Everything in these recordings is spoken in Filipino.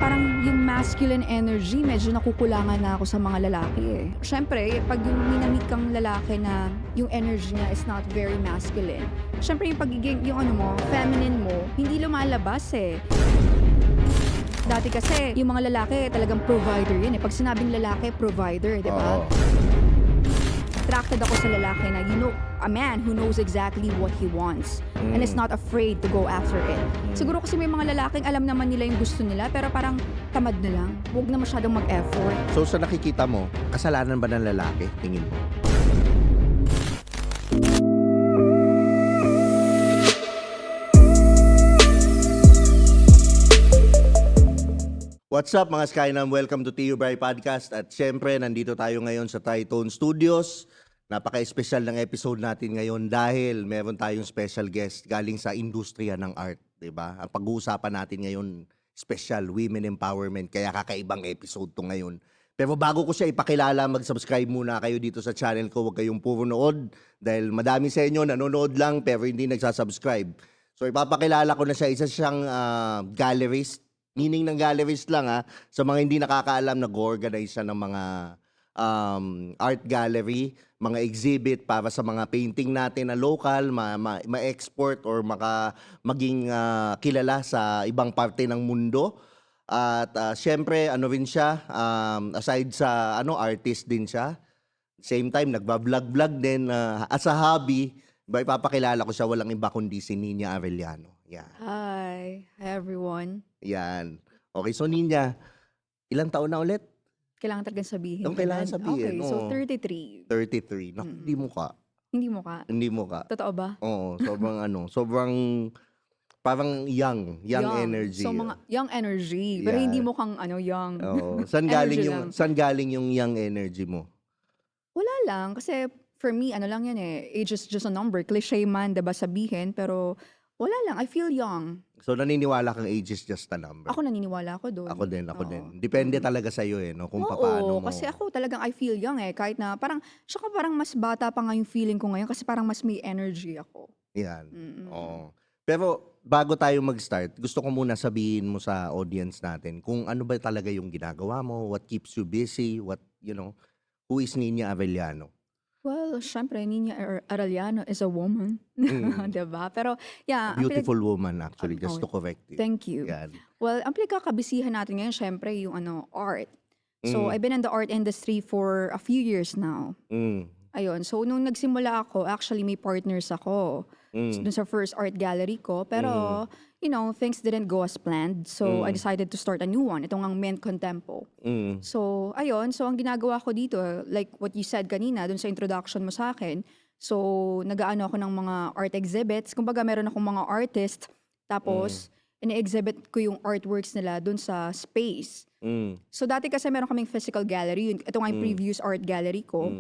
parang yung masculine energy, medyo nakukulangan na ako sa mga lalaki eh. Siyempre, pag yung minamit kang lalaki na yung energy niya is not very masculine, siyempre yung pagiging, yung ano mo, feminine mo, hindi lumalabas eh. Dati kasi, yung mga lalaki talagang provider yun eh. Pag sinabing lalaki, provider, di ba? Oo. Attracted ako sa lalaki na, you know, a man who knows exactly what he wants and is not afraid to go after it. Siguro kasi may mga lalaking alam naman nila yung gusto nila pero parang tamad na lang. Huwag na masyadong mag-effort. So sa nakikita mo, kasalanan ba ng lalaki, tingin mo? What's up mga Skynam? Welcome to TU Bray Podcast. At syempre, nandito tayo ngayon sa Tritone Studios. Napaka-espesyal ng episode natin ngayon dahil meron tayong special guest galing sa industriya ng art. Diba? Ang pag-uusapan natin ngayon, special, women empowerment. Kaya kakaibang episode to ngayon. Pero bago ko siya ipakilala, mag-subscribe muna kayo dito sa channel ko. Huwag kayong puro nood dahil madami sa inyo nanonood lang pero hindi nagsasubscribe. So ipapakilala ko na siya. Isa siyang gallerist. Meaning ng gallerist lang sa mga hindi nakakaalam, nag-organize siya ng mga art gallery, mga exhibit para sa mga painting natin na local, ma-export or maging kilala sa ibang parte ng mundo. At syempre, ano rin siya, aside sa artist din siya. Same time, nagba-vlog din as a hobby. Ipapakilala ko siya, walang iba kundi si Nina Arellano. Yeah. Hi everyone. Yan. Okay, so Nina, ilang taon na ulit? Kailangan talagang sabihin. Ang kailangan Kailan? sabihin, Okay, so oo. 33. 33. Naku, hindi mo ka. Hindi mo ka? Hindi mo ka. Totoo ba? Oo, sobrang sobrang parang young energy. So mga young energy. Pero Yeah. hindi mo kang young. Oo. Saan galing Energy yung lang. saan galing yung young energy mo? Wala lang. Kasi for me, lang yan eh. Age is just a number. Cliche man, diba sabihin. Pero wala lang. I feel young. So naniniwala kang age is just a number. Ako naniniwala ako doon. Ako din. Oo. Depende talaga sa iyo no kung Oo, paano mo. kasi ako talagang I feel young eh. Kahit na parang, tsaka parang mas bata pa nga yung feeling ko ngayon kasi parang mas may energy ako. Yan. Mm-mm. Oo. Pero bago tayo mag-start, gusto ko muna sabihin mo sa audience natin kung ano ba talaga yung ginagawa mo, what keeps you busy, who is Nina Arellano? Well, syempre, Nina Arellano is a woman. Diba? Pero, yeah. A beautiful woman actually, just Oh, to correct you. Thank you. Yan. Well, ang pinagkakabisihan natin ngayon, syempre, yung art. So, Mm. I've been in the art industry for a few years now. Mm. Ayun. So, nung nagsimula ako, actually, may partners ako dun sa first art gallery ko. Pero, things didn't go as planned. So, I decided to start a new one. Itong ang Mint Contempo. Mm. So, ayun. So, ang ginagawa ko dito, like what you said kanina, dun sa introduction mo sa akin, so, nag-aano ako ng mga art exhibits. Kumbaga, meron akong mga artist. Tapos, ini-exhibit ko yung artworks nila dun sa space. Mm. So, dati kasi meron kaming physical gallery. Ito nga yung previous art gallery ko.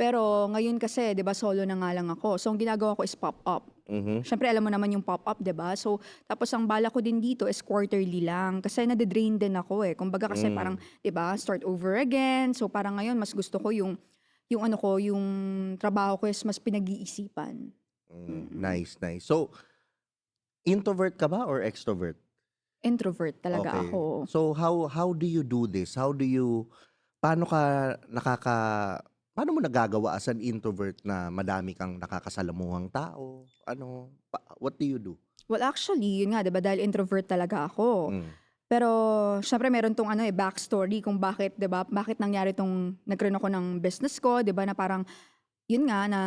Pero ngayon kasi, 'di ba, solo na nga lang ako. So ang ginagawa ko is pop-up. Mhm. Syempre alam mo naman yung pop-up, 'di ba? So tapos ang bala ko din dito is quarterly lang kasi nade-drain din ako eh. Kumbaga kasi parang, 'di ba, start over again. So parang ngayon mas gusto ko yung yung trabaho ko is mas pinag-iisipan. Nice. So, introvert ka ba or extrovert? Introvert talaga Okay. ako. So, how do you do this? Paano paano mo nagagawa as an introvert na madami kang nakakasalamuhang tao? What do you do? Well, actually, yun nga, 'di ba, dahil introvert talaga ako. Mm. Pero syempre meron tong backstory kung bakit, 'di ba? Bakit nangyari tong nagkaroon ako ng business ko, 'di ba? Na parang yun nga na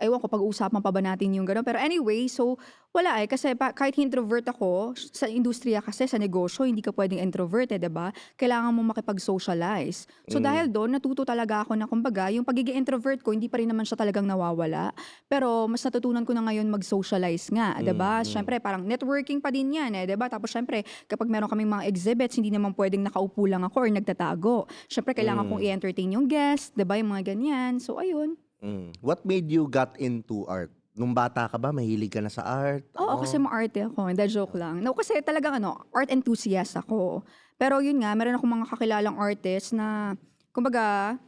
ewan ko pag-uusapan pa ba natin yung gano'n. Pero anyway, so wala kasi kahit introvert ako sa industriya kasi sa negosyo, hindi ka pwedeng introvert 'di ba? Kailangan mo makipag-socialize. So dahil doon natuto talaga ako na kumbaga yung pagiging introvert ko hindi pa rin naman siya talagang nawawala. Pero mas natutunan ko na ngayon mag-socialize nga, 'di ba? Syempre parang networking pa din 'yan 'di ba? Tapos syempre kapag meron kaming mga exhibits, hindi naman pwedeng nakaupo lang ako or nagtatago. Syempre kailangan kong i-entertain yung guest, 'di ba? Yung mga ganyan. So ayun. What made you got into art? Nung bata ka ba, mahilig ka na sa art? Oo, kasi maarte ako. Hindi, joke lang. No, kasi talagang art enthusiast ako. Pero yun nga, meron akong mga kakilalang artist na, kumbaga,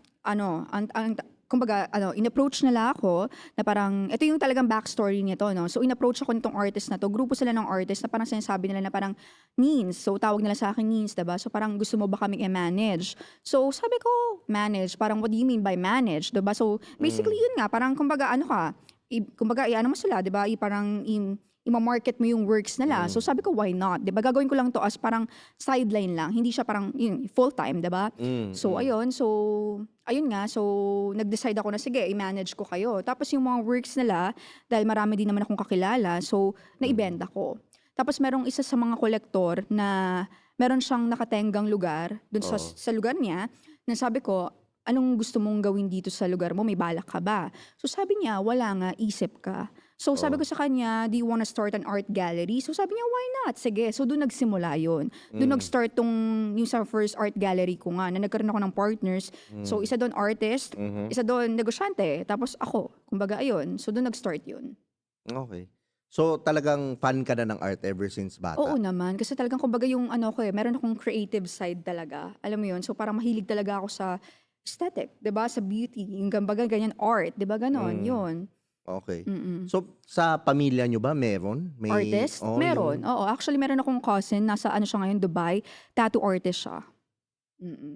kumbaga in-approach nila ako na parang ito yung talagang backstory nito, no. So in-approach ako nitong artist na 'to, grupo sila ng artist na parang sinasabi nila na parang, "Nins." So tawag nila sa akin Nins, 'di ba? So parang gusto mo ba kaming i-manage? So sabi ko, "Manage? Parang what do you mean by manage?" 'Di ba? So basically yun nga, parang kumbaga ano ka, kumbaga i-ano mo sila, 'di ba? Parang ima-market mo yung works nila. So sabi ko, why not? 'Di ba? Gagawin ko lang to as parang sideline lang. Hindi siya parang yun, full-time, 'di ba? So ayun, ayun nga, so nag-decide ako na sige, i-manage ko kayo. Tapos yung mga works nila, dahil marami din naman akong kakilala, so naibenta ko. Tapos merong isa sa mga kolektor na meron siyang nakatenggang lugar dun Oo. sa lugar niya, na sabi ko, anong gusto mong gawin dito sa lugar mo? May balak ka ba? So sabi niya, wala nga, isip ka. So sabi Oo. ko sa kanya, do you wanna start an art gallery? So sabi niya, why not? Sige. So doon nagsimula yun. Doon nag-start yung sa first art gallery ko nga, na nagkaroon ako ng partners. So isa doon artist, isa doon negosyante, tapos ako. Kumbaga ayun. So doon nag-start yun. Okay. So talagang fan ka na ng art ever since Oo bata? naman. Kasi talagang kumbaga yung ano ko meron akong creative side talaga. Alam mo yun? So parang mahilig talaga ako sa aesthetic, 'di ba? Sa beauty, yung kumbaga ganyan art, 'di ba ganon? Hmm, Yun. okey. Mm. So sa pamilya niyo ba meron? May Artist? Meron, yung oo. Actually meron akong cousin, nasa ano siya ngayon, Dubai, tattoo artist siya.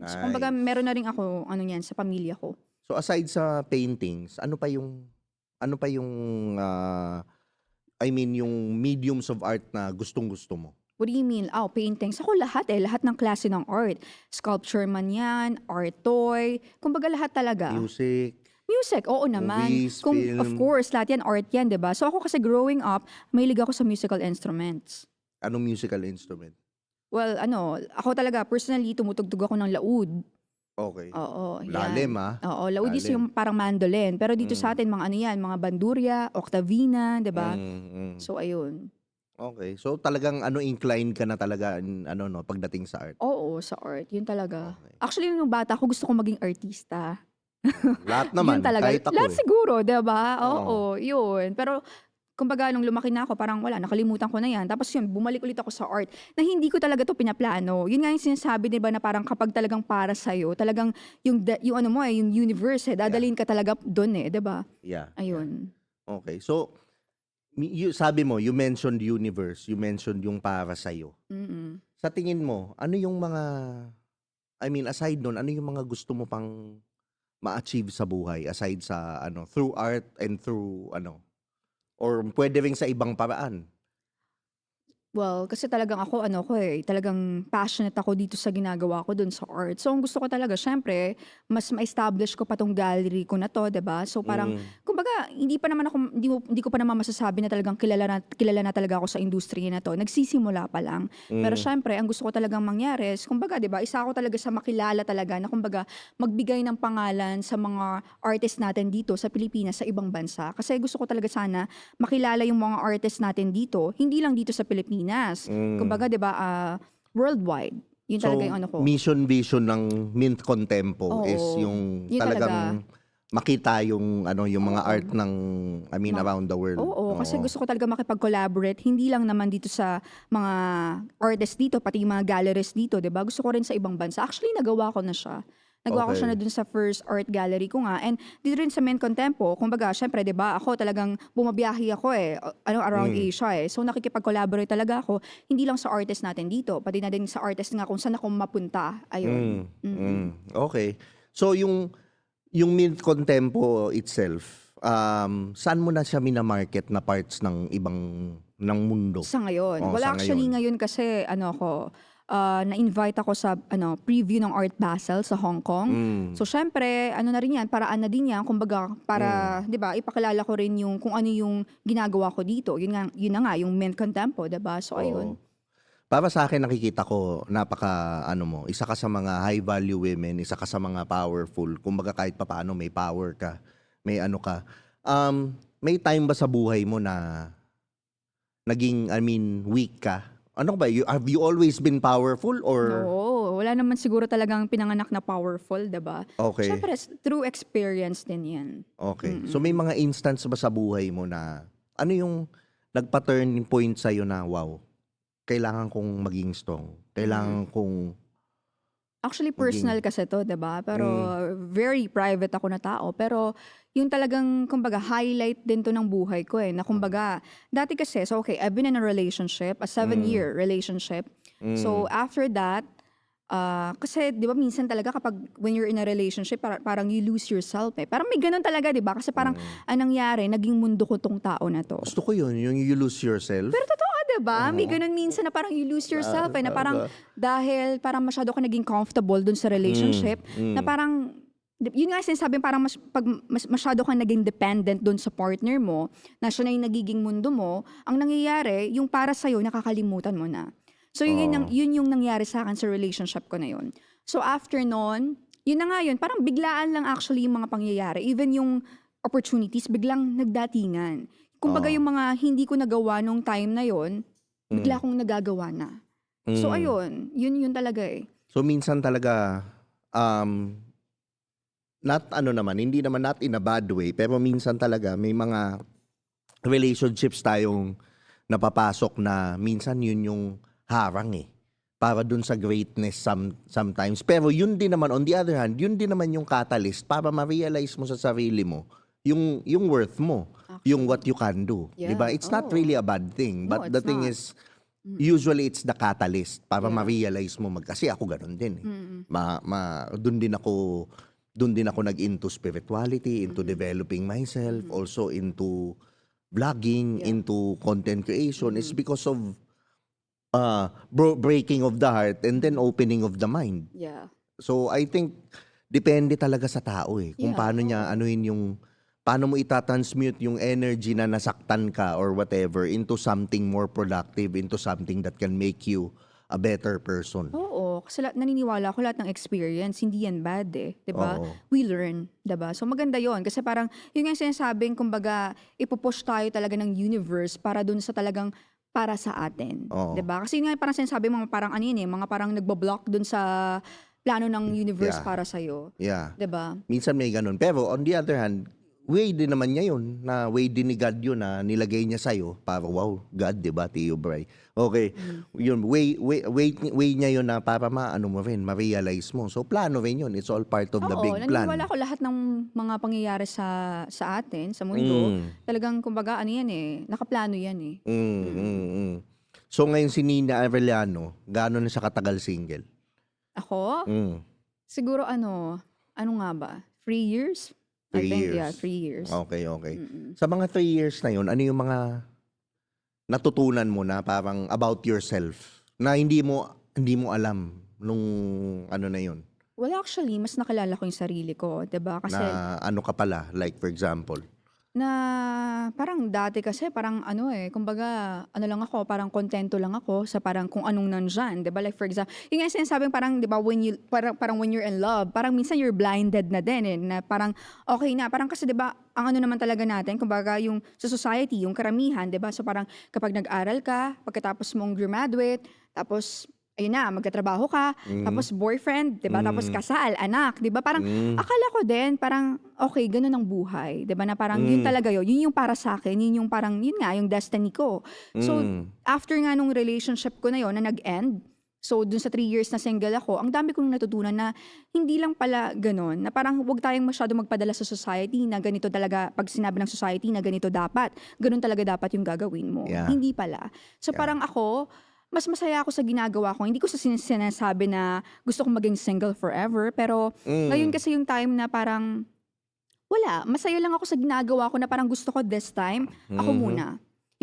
So kumbaga nice. meron na rin ako ano niyan sa pamilya ko. So aside sa paintings, ano pa yung, I mean yung mediums of art na gustong-gusto mo? What do you mean? Paintings. Ako lahat lahat ng klase ng art. Sculpture man yan, art toy, kumbaga lahat talaga. Music, Music, oo naman. movies, Of film? course, lahat yan, art yan, 'di ba? So ako kasi growing up, mahilig ako sa musical instruments. Anong musical instrument? Well, ako talaga personally tumutugtog ako ng laud. Okey. Oo, Lalim, yan. ah, Oo, laud is lalim. yung parang mandolin. Pero dito sa Hmm, atin mga ano yan, mga bandurria, octavina, 'di ba? mm. So ayun. Okey. So talagang ano, inclined ka na talaga ano 'no, pagdating sa art? Oo, sa art, yun talaga. Okey. Actually nung bata ako gusto kong maging artista. Lahat Yun naman, talaga. kahit ako, Lahat eh. siguro, 'di ba? Oo. Oo, yun. Pero kumbaga nung lumaki na ako parang wala, nakalimutan ko na yan. Tapos yun, bumalik ulit ako sa art na hindi ko talaga 'to pinaplano. Yun nga yung sinasabi 'di ba na parang kapag talagang para sa'yo, talagang yung ano mo yung universe Yeah, dadalhin ka talaga dun 'di ba? yeah, yeah. Ayun. Okey. So, sabi mo, you mentioned universe, you mentioned yung para sa'yo. Mm. Sa tingin mo, ano yung mga I mean, aside nun, ano yung mga gusto mo pang ma-achieve sa buhay aside sa ano, through art and through ano, or puwede rin sa ibang paraan? Well, kasi talagang ako ano ko, talagang passionate ako dito sa ginagawa ko dun sa art. So, ang gusto ko talaga siyempre mas ma-establish ko pa 'tong gallery ko na 'to, 'di ba? So, parang Hmm, kumbaga hindi ko pa naman masasabi na talagang kilala na talaga ako sa industriya na 'to. Nagsisimula pa lang. Pero hmm, siyempre ang gusto ko talagang mangyari is kumbaga, 'di ba, isa ako talaga sa makilala talaga na kumbaga magbigay ng pangalan sa mga artist natin dito sa Pilipinas, sa ibang bansa. Kasi gusto ko talaga sana makilala yung mga artist natin dito, hindi lang dito sa Pilipinas. hmm. Kumbaga 'di ba, worldwide. Yun talaga So, yung ano ko. mission vision ng Mint Contempo is Oo, yung yun talaga. talagang makita yung ano, yung mga art Oo, ng I mean ma around the world, oo, kasi oo. gusto ko talaga makipag-collaborate hindi lang naman dito sa mga artist dito, pati yung mga galleries dito, 'di ba? Gusto ko rin sa ibang bansa. Actually, nagawa ko na siya. Nagawa ko siya na Okey. dun sa first art gallery ko nga and dito rin sa Main Contempo, kumbaga siyempre 'di ba, ako talagang bumabiyahe ako around Hmm, Asia So nakikipag-collaborate talaga ako, hindi lang sa artist natin dito, pati na din sa artist nga kung saan ako mapunta, ayun. okey. So yung Mint Contempo itself, saan mo na siya mina-market na parts ng ng mundo? Sa ngayon. Oo, Well, sa actually ngayon? ngayon kasi ano ako, na-invite ako sa preview ng Art Basel sa Hong Kong. Hmm, So siyempre ano na rin 'yan, paraan na din 'yan kumbaga para hmm, 'di ba, ipakilala ko rin yung kung ano yung ginagawa ko dito. Yun na nga yung Mint Contempo, 'di ba? So ayun. oo. Para sa'kin nakikita ko napaka-ano mo, isa ka sa mga high value women, isa ka sa mga powerful. Kumbaga kahit papaano may power ka, may ano ka. May time ba sa buhay mo na naging I mean weak ka? Ano ba, have you always been powerful or Oo, wala naman siguro talagang pinanganak na powerful, 'di ba? okey, Siyempre through experience din 'yan. okey. So may Mm. mga instance ba sa buhay mo na ano yung nagpa-turning point sa'yo na, "Wow, kailangan kong maging strong. Mm. Kailangan kong Actually, Maging personal kasi 'to, 'di ba? Pero hmm, very private ako na tao. Pero yung talagang kumbaga highlight din 'to ng buhay ko, eh, na hmm, kumbaga dati kasi so okay, I've been in a relationship, a hmm, 7-year relationship. So hmm, after that, kasi 'di ba minsan talaga kapag when you're in a relationship parang you lose yourself, eh. Parang may gano'n talaga 'di ba? Kasi parang hmm. anong nangyari naging mundo ko 'tong tao na 'to. Gusto ko yun, yung you lose Pero yourself. totoo 'di ba? May Oo. gano'n minsan na parang you lose yourself, eh, na parang Talaga. dahil parang masyado ka naging comfortable dun sa relationship na Hmm. parang yun nga sinasabing parang masyado kang naging dependent dun sa partner mo, na siya na yung nagiging mundo mo, ang nangyayari yung para sa'yo nakakalimutan mo na. So Oo. yun yung nangyari sa'kin sa relationship ko na yun. So after nun, yun na nga yun, parang biglaan lang actually yung mga pangyayari. Even yung opportunities biglang nagdatingan. Kumbaga Oo. yung mga hindi ko nagawa nung time na yon bigla Hmm. kong nagagawa na. So Hmm. ayun, yun talaga, eh. So, minsan talaga, um, not ano naman, hindi naman not in a bad way, pero minsan talaga may mga relationships tayong napapasok na minsan yun yung harang, eh, para dun sa greatness sometimes. Pero yun din naman, on the other hand, yun din naman yung catalyst para ma-realize mo sa sarili mo yung worth mo, yung what Actually. you can do, 'di ba? Yeah, It's not oo. really a bad thing, No, but the it's thing not. is, Mm. usually it's the catalyst para Yeah. ma-realize mo kasi ako gano'n din, eh. Mm. Dun din ako nag-into spirituality, into Mm. developing myself, Mhm. also into vlogging, Yeah. into content creation. It's Mhm. because of, breaking of the heart and then Mhm. opening of the mind. Yeah. So, I think depende talaga sa tao, eh, kung Yeah, paano niya oo. anuhin paano mo ita-transmute yung energy na nasaktan ka or whatever into something more productive, into something that can make you a better person. Oo, kasi naniniwala ako lahat ng experience hindi yan bad, eh, 'di ba? Oo, We learn, 'di ba? So maganda 'yon kasi parang yun nga yung sinasabing kumbaga ipu-push tayo talaga ng universe para dun sa talagang para sa atin, 'di oo. ba? Kasi yun nga parang sinasabi mga parang ano yun, eh, mga parang nagbo-block dun sa plano ng universe Yeah, para sa'yo, yeah. 'di ba? Minsan may gano'n. Pero on the other hand, way din naman niya yun, na way din ni God yun na nilagay niya sa'yo para wow, God, 'di ba, Tio Bray? Okay, Mm. yun way niya yun na para maano mo rin, ma-realize mo. So, plano rin yun, it's all part of the Oo, big naniniwala plan. ako lahat ng mga pangyayari sa atin, sa mundo, Hmm, talagang kumbaga ano yan, eh, nakaplano yan, eh. Mm. mm. So, ngayon si Nina Arellano, gaano na siya katagal single? Ako? Hmm, Siguro ano nga ba, 3 years? I 3 think, yeah, years. 3 years. Okay, okay. Mm. Sa mga 3 years na yun, ano yung mga natutunan mo na parang about yourself na hindi mo alam nung ano na yun, Well, actually mas nakilala ko yung sarili ko, 'di ba? na Kasi ano ka pala, like for example? na parang dati kasi parang ano, eh, kumbaga ano lang ako, parang kontento lang ako sa parang kung anong nandiyan, 'di ba? Like for example, yung nga sinasabing parang 'di ba parang when you're in love, parang minsan you're blinded na din, eh, na parang okay na. Parang kasi 'di ba, ang ano naman talaga natin kumbaga yung sa society, yung karamihan, 'di ba? So parang kapag nag-aral ka, pagkatapos mong graduate, tapos ayun na, magtatrabaho ka, Hmm, tapos boyfriend, 'di ba? Tapos hmm, kasal, anak, 'di ba? Parang hmm, akala ko din parang okay gano'n ang buhay, 'di ba, na parang yun hmm, talaga yun yung para sa'kin, yun yung parang yun nga yung destiny ko. So, hmm. after nga nung relationship ko na yun na nag-end, so dun sa 3 years na single ako, ang dami kong natutunan na hindi lang pala gano'n, na parang huwag tayong masyadong magpadala sa society na ganito talaga 'pag sinabi ng society na ganito dapat, gano'n talaga dapat yung gagawin mo, Yeah, hindi pala. So, yeah. parang ako, mas masaya ako sa ginagawa ko, hindi ko sinasabi na gusto kong maging single forever, pero ngayon Hmm, kasi yung time na parang wala, masaya lang ako sa ginagawa ko na parang gusto ko this time, ako mhm, muna.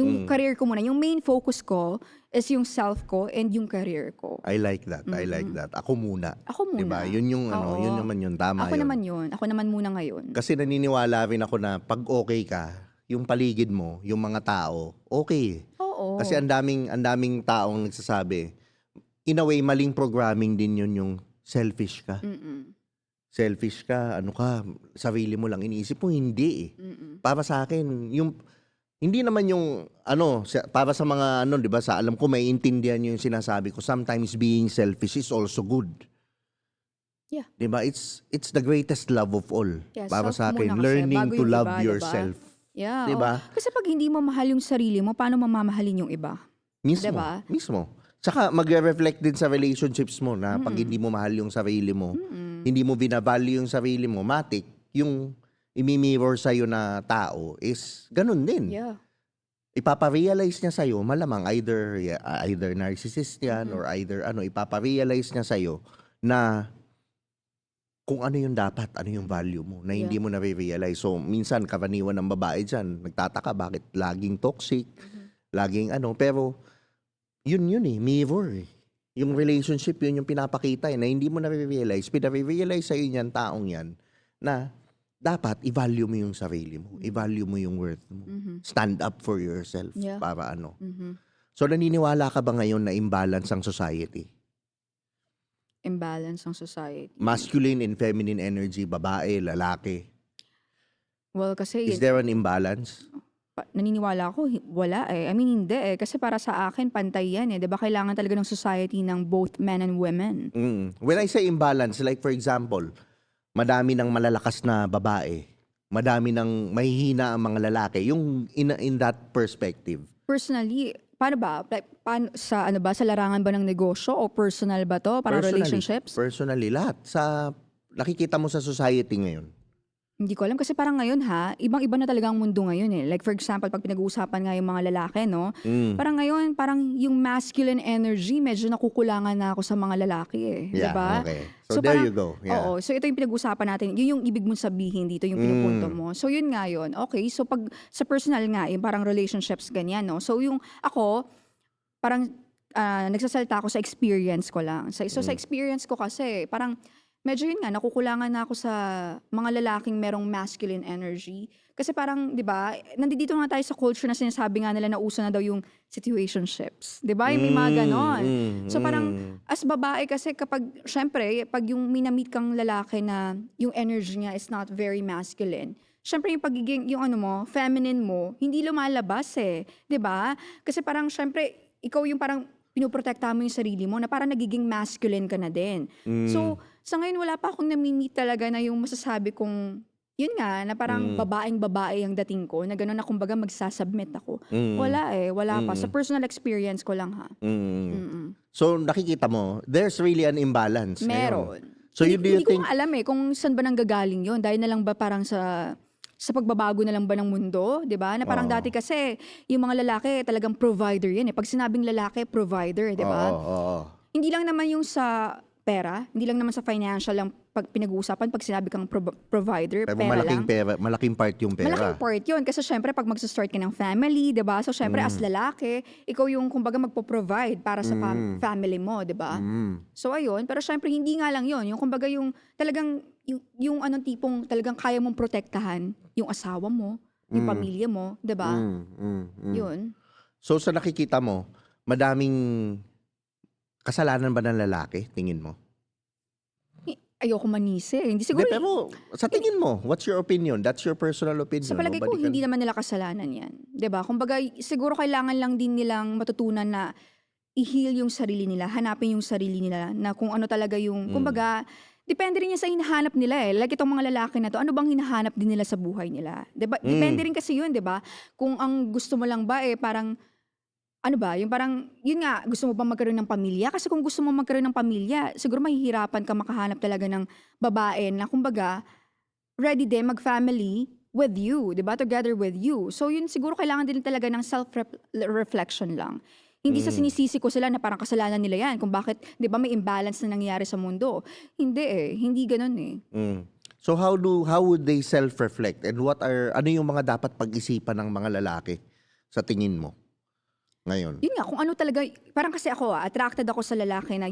Yung hmm. career ko muna, yung main focus ko is yung self ko and yung career ko. I like that, I like Mm. that. Ako muna, Ako 'di ba? muna. Yun yung ano, yun Oo. naman yun, tama Ako naman yun. yun. Ako naman muna ngayon. Kasi naniniwala rin ako na 'pag okey ka, yung paligid mo, yung mga tao, okey. Kasi Oo. ang daming taong nagsasabi, in a way maling programming din yun yung selfish ka. Mm. Selfish ka, ano ka, sarili mo lang iniisip mo, hindi, eh. Mm. Para sa'kin yung hindi naman yung ano, para sa mga ano 'di ba, sa alam ko maiintindihan niyo yung sinasabi ko, sometimes being selfish is also good. Yeah. 'Di ba? It's the greatest love of all Yeah, para self muna sa'kin, kasi learning bago to yung love iba, 'di ba? yourself, Yeah, 'di oo. ba? Kasi 'pag hindi mo mahal yung sarili mo, paano mo mamahalin yung iba, 'di Mismo, ba? mismo. Tsaka magre-reflect din sa relationships mo na pag hindi mo mahal yung sarili mo, hindi mo binavalue yung sarili mo, matik, yung imi-mirror sa'yo na tao is ganun din. Yeah. Ipapa-realize niya sa'yo, malamang either narcissist yan or either ipapa-realize niya sa'yo na kung ano yung dapat, ano yung value mo, na hindi mo na-realize. So, minsan, karaniwan ng babae dyan, nagtataka bakit laging toxic, laging pero yun eh, mirror eh. Yung relationship, yun yung pinapakita na hindi mo na-realize. Pina-realize sa'yo yan, taong yan, na dapat i-value mo yung sarili mo. I-value mo yung worth mo. Stand up for yourself. Yeah. Para So, naniniwala ka ba ngayon na imbalance ang society? Imbalance ng society. Masculine and feminine energy, babae, lalaki. Well, kasi Is there an imbalance? naniniwala ako, wala eh. I mean, hindi eh. Kasi para sa akin, pantay yan eh. 'Di ba kailangan talaga ng society ng both men and women. When I say imbalance, like for example, madami ng malalakas na babae, madami ng mahihina ang mga lalaki. Yung in that perspective. Personally, paano ba? Like, paano, sa larangan ba ng negosyo o personal ba to? Para relationships? Personally, lahat. Nakikita mo sa society ngayon. Hindi ko alam kasi parang ngayon ibang-iba na talaga ang mundo ngayon eh. Like for example, pag pinag-uusapan nga yung mga lalaki, no? Parang ngayon, parang yung masculine energy, medyo nakukulangan na ako sa mga lalaki eh. Yeah, diba? okay. So there you go. Yeah. Oo. So ito yung pinag-uusapan natin. Yun yung ibig mong sabihin dito, yung pinupunto mo. So yun nga yun. Okay, so pag sa personal nga, yung parang relationships ganyan, no? So yung ako, parang nagsasalita ako sa experience ko lang. So sa experience ko kasi, parang medyo yun nga, nakukulangan na ako sa mga lalaking merong masculine energy. Kasi parang, di ba, nandito nga tayo sa culture na sinasabi nga nila na uso na daw yung situationships. Di ba? Yung may mga ganon. So parang, as babae kasi kapag, syempre, pag yung minamit kang lalaki na yung energy niya is not very masculine, syempre yung pagiging, yung feminine mo, hindi lumalabas eh. Di ba? Kasi parang, syempre, ikaw yung parang, pinoprotektahan mo yung sarili mo na parang nagiging masculine ka na din. So, sa ngayon wala pa akong nami-meet talaga na yung masasabi kong, yun nga, na parang babaeng-babae ang dating ko, na gano'n na kumbaga magsasubmit ako. Wala eh, wala pa. Sa personal experience ko lang So, nakikita mo, there's really an imbalance. Meron. So, Hindi ko nga alam eh kung saan ba nanggagaling yun. Dahil na lang ba parang sa pagbabago na lang ba ng mundo, 'di ba? Na parang dati kasi yung mga lalaki talagang provider 'yan eh. Pag sinabing lalaki, provider, 'di ba? Hindi lang naman yung sa pera, hindi lang naman sa financial lang pag pinag-uusapan pag sinabi kang provider, Pero pera lang. malaking part yung pera. Malaking part yun. Kasi syempre, pag magsa-start ka ng family, di ba? So syempre, as lalaki, ikaw yung kumbaga magpo-provide para sa family mo, di ba? So ayun, pero syempre, hindi nga lang yun. Yung kumbaga yung talagang, yung anong tipong talagang kaya mong protektahan yung asawa mo, yung pamilya mo, di ba? Yun. So sa nakikita mo, madaming kasalanan ba ng lalaki, tingin mo? Ayoko manisi. Hindi siguro. Pero sa tingin mo, what's your opinion? That's your personal opinion. Sa palagay ko, hindi naman nila kasalanan yan. 'Di ba? Kumbaga, siguro kailangan lang din nilang matutunan na i-heal yung sarili nila, hanapin yung sarili nila, na kung ano talaga yung, kumbaga, depende rin yan sa hinahanap nila eh. Like itong mga lalaki na to, ano bang hinahanap din nila sa buhay nila? 'Di ba? Depende rin kasi yun, 'di ba? Kung ang gusto mo lang ba eh, parang, ano ba, yung parang, yun nga, gusto mo ba magkaroon ng pamilya? Kasi kung gusto mo magkaroon ng pamilya, siguro mahihirapan ka makahanap talaga ng babae na kumbaga, ready din mag-family with you, di ba? Together with you. So yun siguro kailangan din talaga ng self-reflection lang. Hindi sa sinisisi ko sila na parang kasalanan nila yan kung bakit, di ba, may imbalance na nangyayari sa mundo. Hindi eh, hindi ganun eh. So how would they self-reflect? And ano yung mga dapat pag-isipan ng mga lalaki sa tingin mo ngayon? Yun nga, kung ano talaga, parang kasi ako attracted ako sa lalaki na,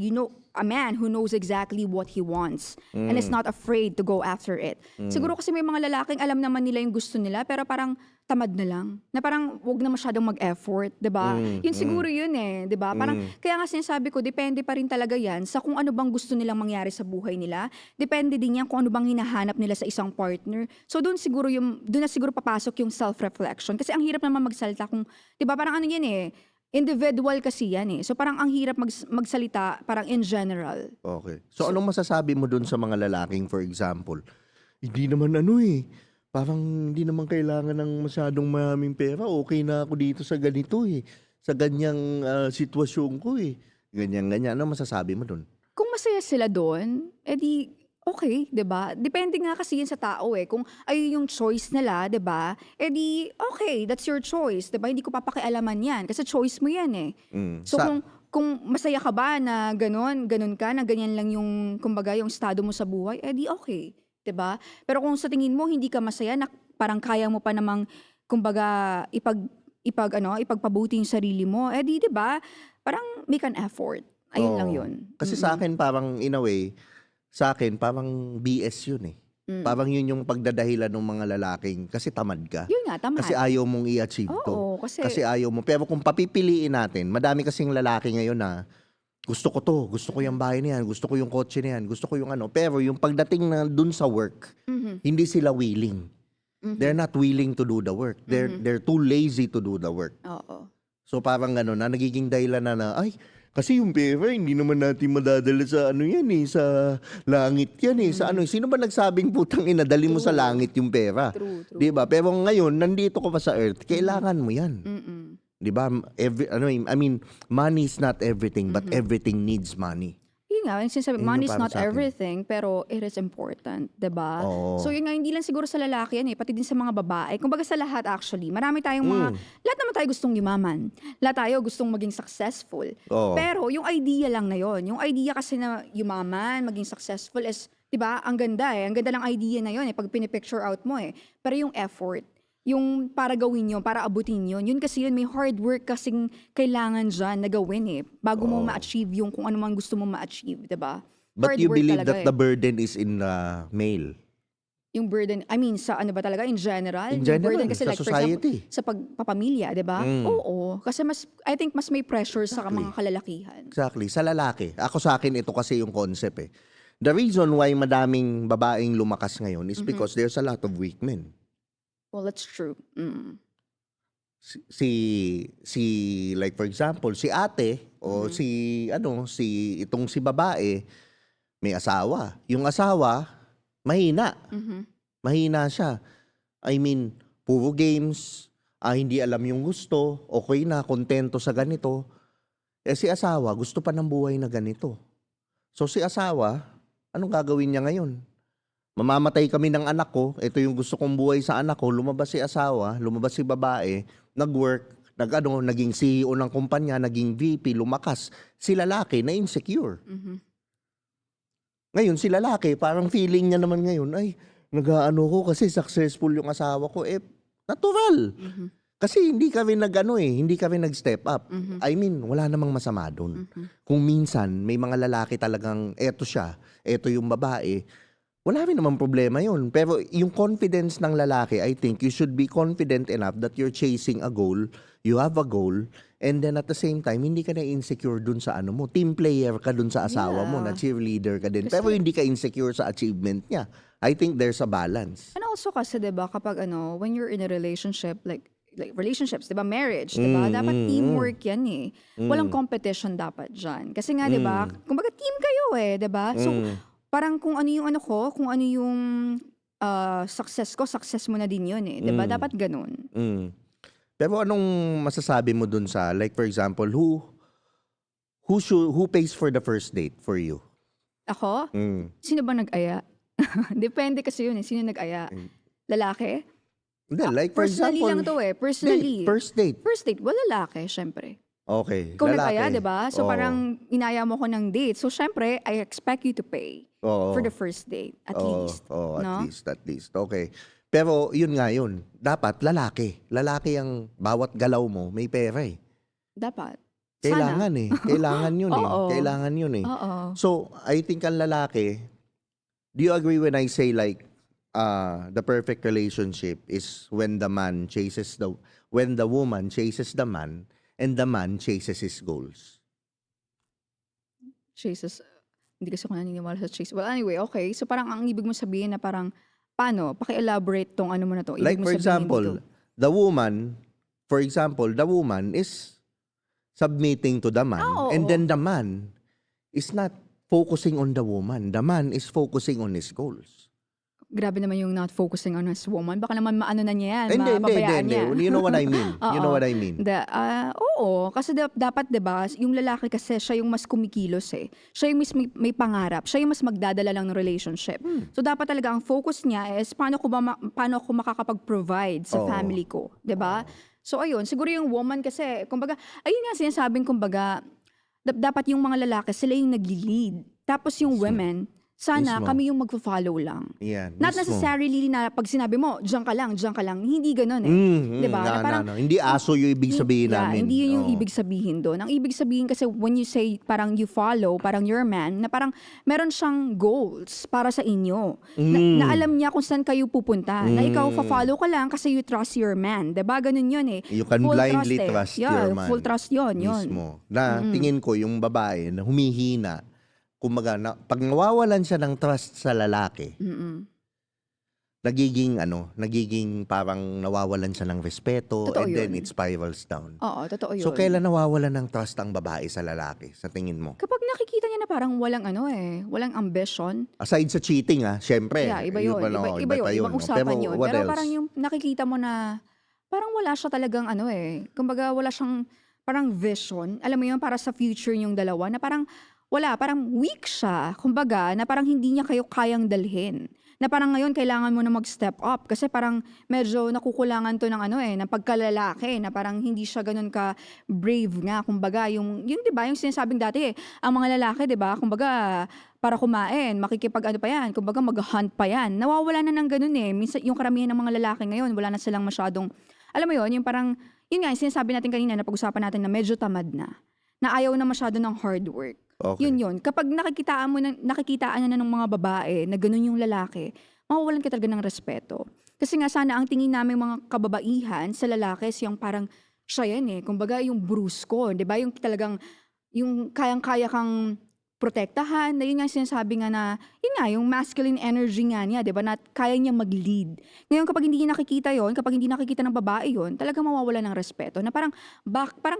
a man who knows exactly what he wants and is not afraid to go after it. Siguro kasi may mga lalaking alam naman nila yung gusto nila, pero parang tamad na lang. Na parang wag na masyadong mag-effort, 'di ba? Yun siguro yun eh, 'di ba? Parang kaya nga sinasabi ko, depende pa rin talaga yan sa kung ano bang gusto nilang mangyari sa buhay nila. Depende din yan kung ano bang hinahanap nila sa isang partner. So doon na siguro papasok yung self-reflection kasi ang hirap naman magsalita kung, 'di ba? Parang ano yan eh, individual kasi yan eh. So parang ang hirap magsalita parang in general. Okay. So anong masasabi mo dun sa mga lalaking, for example, hindi naman parang hindi naman kailangan ng masyadong maraming pera. Okay na ako dito sa ganito eh. Sa ganyang sitwasyon ko eh. Ganyan-ganyan. Ano masasabi mo dun? Kung masaya sila do'n, edi okey, 'di ba? Depende nga kasi 'yun sa tao, eh, kung ayun yung choice nila, 'di ba, edi okey, that's your choice, 'di ba? Hindi ko papakialaman 'yan kasi choice mo 'yan, eh. So Sa kung masaya ka ba na gano'n ka, na ganyan lang yung kumbaga yung estado mo sa buhay, edi okey, 'di ba? Pero kung sa tingin mo hindi ka masaya na parang kaya mo pa namang kumbaga ipagpabuti yung sarili mo, edi 'di ba, parang make an effort. Ayun lang oo. 'yun. Kasi sa'kin parang in a way, sa'kin parang BS yun, eh. Parang yun yung pagdadahilan ng mga lalaking kasi tamad ka. Yun nga, Kasi tamad. ayaw mong i-achieve 'to. Oo, kasi Kasi ayaw mo. Pero kung papipiliin natin, madami kasing lalaki ngayon na, "Gusto ko 'to, gusto ko yung bahay na yan, gusto ko yung kotse na yan, gusto ko yung ano." Pero yung pagdating na dun sa work, mhm, hindi sila willing. They're not willing to do the work. They're too lazy to do the work. oo. So parang gano'n na nagiging dahilan na, "Ay, kasi yung pera hindi naman natin madadala sa ano yan, eh, sa langit yan, eh, sa ano." Sino ba nagsabing putang ina dalhin mo sa True. langit yung pera? True, 'Di true. ba? Pero ngayon nandito ka pa sa earth, kailangan mo yan. Mm. 'Di ba? I mean, money is not everything, but everything needs money. Yun nga, yung sinasabi, Yun money yung is para not sa'kin. everything, pero it is important, 'di ba? So Oo. yun nga, hindi lang siguro sa lalaki yan, eh, pati din sa mga babae. Kumbaga sa lahat actually, marami tayong Hmm, lahat naman tayo gustong yumaman. Lahat tayo gustong maging successful. oo. Pero yung idea lang na yon, yung idea kasi na yumaman, maging successful is, 'di ba, ang ganda, eh. Ang ganda ng idea na yon, eh, pag pinipicture out mo, eh. Pero yung effort, yung para gawin yun, para abutin yun kasi yun, may hard work kasing kailangan dyan na gawin, eh, bago mo ma-achieve yung kung ano man gusto mo ma-achieve, 'di ba? But Hard you work believe talaga, that the eh. burden is in the male? Yung burden, I mean, sa ano ba talaga, in general? In Yung burden general, kasi sa like, for example, society. sa pagpapamilya, 'di ba? Hmm, Oo, kasi I think mas may pressure sa exactly. mga kalalakihan. Exactly, sa lalaki. Ako sa akin ito kasi yung concept, eh. The reason why madaming babaeng lumakas ngayon is Mhm. because there's a lot of weak men. Well, that's true. Mm. Si si like for example, si ate o Mhm. si babae may asawa. Yung asawa mahina, Mhm. mahina siya. I mean, puro games, hindi alam yung gusto, okey na, kontento sa ganito. Eh, si asawa gusto pa ng buhay na ganito. So, si asawa, anong gagawin niya ngayon? Mamamatay kami ng anak ko, ito yung gusto kong buhay sa anak ko, lumabas si asawa, lumabas si babae, nag-work, naging CEO ng kumpanya, naging VP, lumakas. Si lalaki na-insecure. Mhm. Ngayon, si lalaki, parang feeling niya naman ngayon, ay, nag-aano ko kasi successful yung asawa ko. Eh, natural. Mhm. Kasi hindi kami hindi kami nag-step up. Mhm. I mean, wala namang masama dun. Mhm. Kung minsan, may mga lalaki talagang, eto siya, eto yung babae, wala rin namang problema yun. Pero yung confidence ng lalaki, I think you should be confident enough that you're chasing a goal, you have a goal, and then at the same time, hindi ka na insecure dun sa ano mo. Team player ka dun sa asawa mo, na Yeah. cheerleader ka din. Pero Kasi hindi ka insecure sa achievement niya. I think there's a balance. and also kasi 'di ba kapag when you're in a relationship, like relationships, 'di ba, marriage, 'di ba? Dapat teamwork 'yan, eh. Walang Mm, competition dapat diyan. Kasi nga 'di ba, mm, kumbaga team kayo, eh, 'di ba? So mm, parang kung ano yung kung ano yung success ko, success mo na din 'yun, eh, 'di ba? mm, Dapat gano'n. mm. Pero anong masasabi mo dun sa, like for example, who pays for the first date for you? Ako, Mm. sino ba nag-aya? Depende kasi 'yun, eh, sino nag-aya? Mm. Lalaki? Hindi, like for Personally example, lang 'to, eh, date, personally. first date. First date, lalaki siyempre. Okay, Ikaw nag-aya, lalaki. 'di ba? So Oo. parang inaya mo ko ng date. So siyempre, I expect you to pay for the Oo. first date at Oo, least, oo, at 'no? least, at least. Okay. Pero yun nga yun, dapat lalaki. Lalaki ang bawat galaw mo may pera, eh. Dapat. Sana. Kailangan, eh. Kailangan yun, eh. Oo. Kailangan yun, eh. Oo. So, I think ang lalaki, do you agree when I say like, the perfect relationship is when the woman chases the man and the man chases his goals? Jesus, hindi kasi ako naniniwala sa chase. Well, anyway, okay. So parang ang ibig mo sabihin na parang, paano? Paki-elaborate tong ano mo na 'to. Ibig Like mo for sabihin example, dito. the woman is submitting to the man, and Oo. then the man is not focusing on the woman. The man is focusing on his goals. Grabe naman yung not focusing on his woman. Baka naman maano na niya yan, Hindi. mapabayaan niya. You know what I mean. You know Oo. what I mean. Oo, kasi dapat 'di ba, yung lalaki kasi siya yung mas kumikilos eh. Siya yung mas may pangarap, siya yung mas magdadala lang ng relationship. So dapat talaga ang focus niya is paano ako makakapag-provide sa Oo. family ko, 'di ba? So ayun, siguro yung woman kasi kumbaga, ayun nga sinasabing kumbaga dapat yung mga lalaki sila yung nagli-lead. Tapos yung women, sana Mismo. kami yung magfo-follow lang. Yan, Not mismo. necessarily na pag sinabi mo, diyan ka lang. Hindi ganun eh. 'Di ba? Na parang Hindi aso yung ibig sabihin yeah, namin. hindi yun yung Oo. ibig sabihin doon. Ang ibig sabihin kasi when you say parang you follow, parang you're a man, na parang meron siyang goals para sa inyo. Na alam niya kung saan kayo pupunta. Na ikaw fa-follow ka lang kasi you trust your man. 'Di ba? Ganun yun eh. You can Full blindly trust eh. trust Yeah, your man. full trust yun. Mismo. Na tingin ko yung babae na humihina, kumbaga, pag nawawalan siya ng trust sa lalaki, nagiging parang nawawalan siya ng respeto, Totoo and then yun. it spirals down. Oo, totoo yun. So, kailan nawawalan ng trust ang babae sa lalaki, sa tingin mo? Kapag nakikita niya na parang walang walang ambition. Aside sa cheating, syempre. Yeah, iba yun. Iba yun. Ibang usapan yun. What Pero else? parang yung nakikita mo na parang wala siya talagang kumbaga wala siyang parang vision. Alam mo yun, para sa future yung dalawa na parang parang weak siya. Kumbaga, na parang hindi niya kayo kayang dalhin. Na parang ngayon kailangan mo na mag-step up kasi parang medyo nakukulangan to ng ng pagkalalaki na parang hindi siya ganun ka brave nga. Kumbaga, yung 'di ba, yung sinasabing dati ang mga lalaki, 'di ba? Kumbaga, para kumain, makikipag pa yan, kumbaga mag-hunt pa yan. Nawawala na ng ganun eh. Minsan yung karamihan ng mga lalaki ngayon, wala na silang masyadong, alam mo yun, yung parang, yun nga, yung sinasabi natin kanina na pag-usapan natin na medyo tamad na ayaw na masyado ng hard work. Okay. Yun. Kapag nakikitaan na ng mga babae na ganun yung lalaki, mawawalan ka talaga ng respeto. Kasi nga sana ang tingin namin mga kababaihan sa lalaki is yung parang siya yan eh. Kumbaga yung brusko, di ba? Yung talagang, yung kayang-kaya kang protektahan, na yun nga sinasabi nga na, yun nga, yung masculine energy nga niya, di ba? Na kaya niya mag-lead. Ngayon kapag hindi nakikita yon, kapag hindi nakikita ng babae yon, talaga mawawala ng respeto. Na parang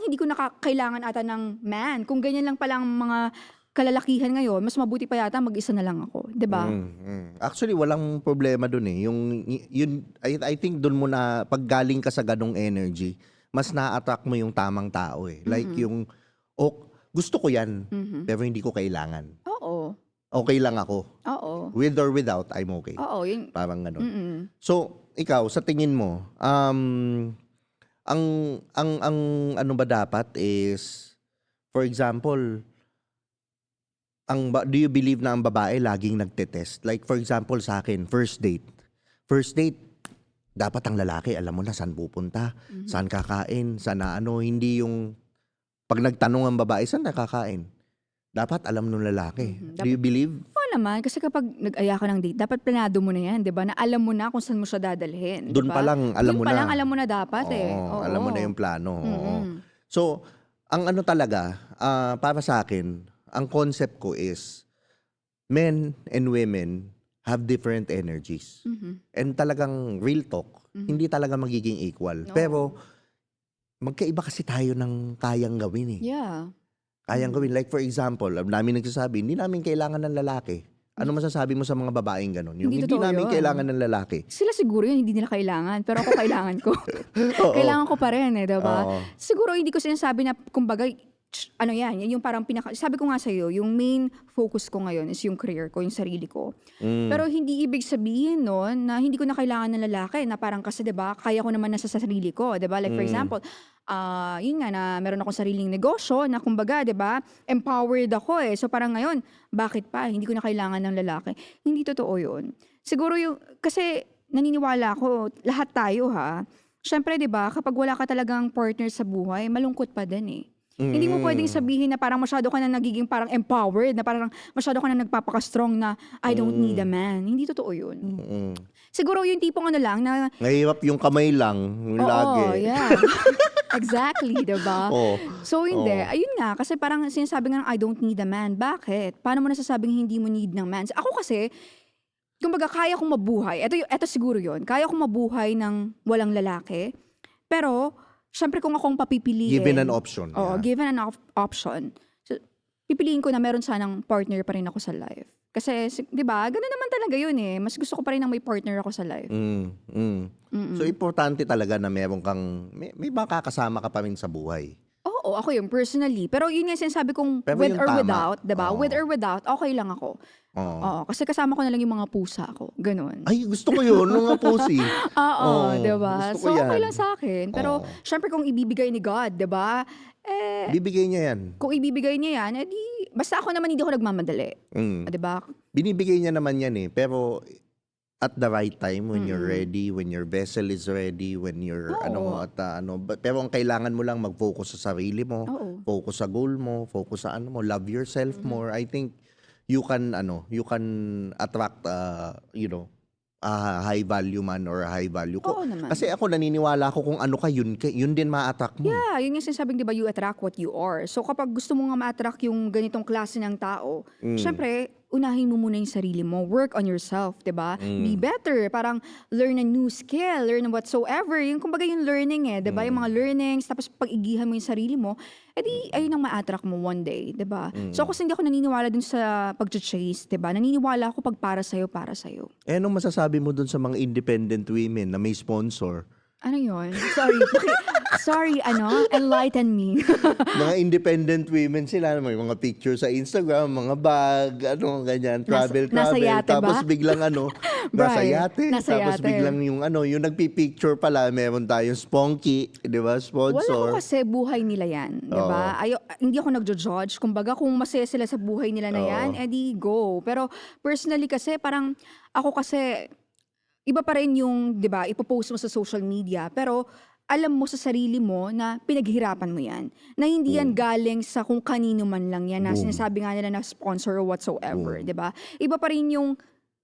hindi ko kailangan ata ng man. Kung ganyan lang palang mga kalalakihan ngayon, mas mabuti pa yata mag-isa na lang ako. Di ba? Actually, walang problema dun eh. I think dun mo na, pag galing ka sa ganong energy, mas na-attract mo yung tamang tao eh. Like yung, gusto ko yan, pero hindi ko kailangan. Oo. Okay lang ako. Oo. With or without, I'm okay. Oo. Yun. Parang ganun. Mm-mm. So, ikaw, sa tingin mo, ang ano ba dapat is, for example, do you believe na ang babae laging nagte-test? Like for example sa akin, first date. First date, dapat ang lalaki, alam mo na saan pupunta, saan kakain, saan hindi yung, pag nagtanong ang babae, saan nakakain? Dapat alam nung lalaki. Do you believe? Oo naman, kasi kapag nag-aya ka ng date, dapat planado mo na yan, di ba? Na alam mo na kung saan mo siya dadalhin. Doon diba? pa lang, alam Doon mo pa na. lang alam mo na dapat eh. Oo, Oo. alam mo na yung plano. Oo. Mm-mm. So, ang talaga, para sa akin, ang concept ko is, men and women have different energies. And talagang real talk, hindi talaga magiging equal. No. Pero, magkaiba kasi tayo ng kayang gawin eh. Yeah. Kayang gawin. Like for example, namin nagsasabi, hindi namin kailangan ng lalaki. Ano masasabi mo sa mga babaeng ganon? Yung Hindi hindi totoo namin yun. kailangan ng lalaki. Sila siguro yun, hindi nila kailangan. Pero ako kailangan ko. Oo. Kailangan ko pa rin eh, diba? Oo. Siguro hindi ko sinasabi na, kumbaga, yan yung parang sabi ko nga sa'yo, yung main focus ko ngayon is yung career ko, yung sarili ko. Pero hindi ibig sabihin nun na hindi ko na kailangan ng lalaki, na parang kasi diba, kaya ko naman na sa sarili ko, diba? Like for example, yun nga na meron akong sariling negosyo na kumbaga, diba, empowered ako eh. So parang ngayon, bakit pa? Hindi ko na kailangan ng lalaki. Hindi totoo yun. Siguro kasi naniniwala ako, lahat tayo syempre diba, kapag wala ka talagang partner sa buhay, malungkot pa din eh. Hindi mo pwedeng sabihin na parang masyado ka na nagiging parang empowered, na parang masyado ka na nagpapaka-strong na I don't need a man. Hindi totoo yun. Siguro yung tipong lang na, Ngahirap yung kamay lang, yung lagi. yeah. Exactly, diba? Oo. So hindi, Oo. ayun nga, kasi parang sinasabi nga I don't need a man. Bakit? Paano mo nasasabing hindi mo need ng man? Ako kasi, kumbaga kaya kong mabuhay. Ito siguro yun. Kaya kong mabuhay ng walang lalaki. Pero, syempre kung akong papipiliin. Given an option. Oo, Yeah. given an option. So, pipiliin ko na meron sanang partner pa rin ako sa life. Kasi 'di ba, gano'n naman talaga 'yun, eh. Mas gusto ko pa rin ng may partner ako sa life. So, Mm. importante talaga na meron kang may makakasama ka pa rin sa buhay. Oo, ako 'yun personally. Pero 'yun nga yung sinasabi kong Pero with yung or tama, without, 'di ba? With oo, or without, okey lang ako. oo. Oo, kasi kasama ko na lang yung mga pusa ko, gano'n. Ay, gusto ko yun, mga pusi. Oo, 'di Oo, ba? gusto ko So, okey yan. lang sa'kin. Pero Oo, siyempre kung ibibigay ni God, 'di ba, eh, bibigay niya yan. kung ibibigay niya 'yan, eh, di basta ako naman hindi ako nagmamadali, Mm. 'di ba? Binibigay niya naman yan, eh, pero at the right time, when you're Mm. ready, when your vessel is ready, when you're Oo, pero ang kailangan mo lang mag-focus sa sarili mo, oo. focus sa goal mo, focus sa ano mo, love yourself Mhm. more. I think you can attract, a high value man or a high value ko. Oo naman. Kasi ako naniniwala ako kung ano ka, yun din ma-attract mo, eh. Yeah, yun yung sinasabing 'di ba, you attract what you are. So kapag gusto mo nga ma-attract yung ganitong klase ng tao, Mm, syempre unahin mo muna yung sarili mo. Work on yourself, 'di ba? Be mm, better, parang learn a new skill, learn whatsoever. Yung kumbaga yung learning 'di ba? Yung mga mm, learnings tapos pag-igihan mo yung sarili mo, edi ayun ang ma-attract mo one day, 'di ba? So mm. ako kasi hindi ako naniniwala dun sa pag-chase, 'di ba? Naniniwala ako pag para sa'yo, para sa'yo. Eh, anong masasabi mo dun sa mga independent women na may sponsor? Ano yun? Sorry, sorry, enlighten me. Mga independent women sila, may mga picture sa Instagram, mga bag, ganyan, travel, Nasa yate tapos ba? biglang nasa Right, yate, nasa tapos yate. biglang yung nagpi-picture pala, meron tayong Sponky, di ba, Wala ko sponsor. kasi buhay nila yan, 'di Oo, ba? Hindi ako nagjo-judge. Kumbaga kung masaya sila sa buhay nila na yan, oo, edi go. Pero personally kasi parang ako kasi iba pa rin yung, 'di ba, ipo-post mo sa social media, pero alam mo sa sarili mo na pinaghirapan mo yan. Na hindi yan boom, galing sa kung kanino man lang yan na boom, sinasabi nga nila na sponsor or whatsoever, boom. 'di ba? Iba pa rin yung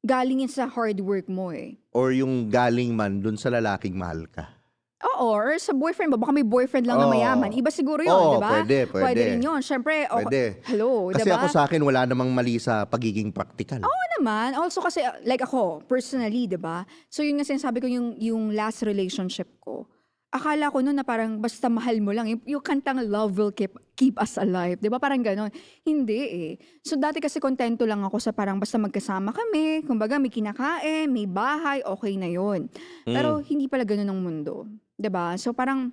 galing yan sa hard work mo, eh. Or yung galing man dun sa lalaking mahal ka. Oo, or sa boyfriend mo, baka may boyfriend lang na mayaman, Oo, iba siguro yun, oo, 'di ba? pwede, Puwede pwede, rin yun, siyempre pwede. hello, 'di Kasi ako ba? sa akin, wala namang mali sa pagiging praktikal. Oo naman, also kasi like ako, personally, 'di ba? So yun nga sinasabi ko yung last relationship ko, akala ko nun na parang basta mahal mo lang, yung kantang Love Will Keep Us Alive, 'di ba parang gano'n? Hindi, eh. So dati kasi kontento lang ako sa parang basta magkasama kami, kumbaga may kinakain, may bahay, okey na yun. Pero Hmm, hindi pala gano'n ang mundo, 'di ba? So parang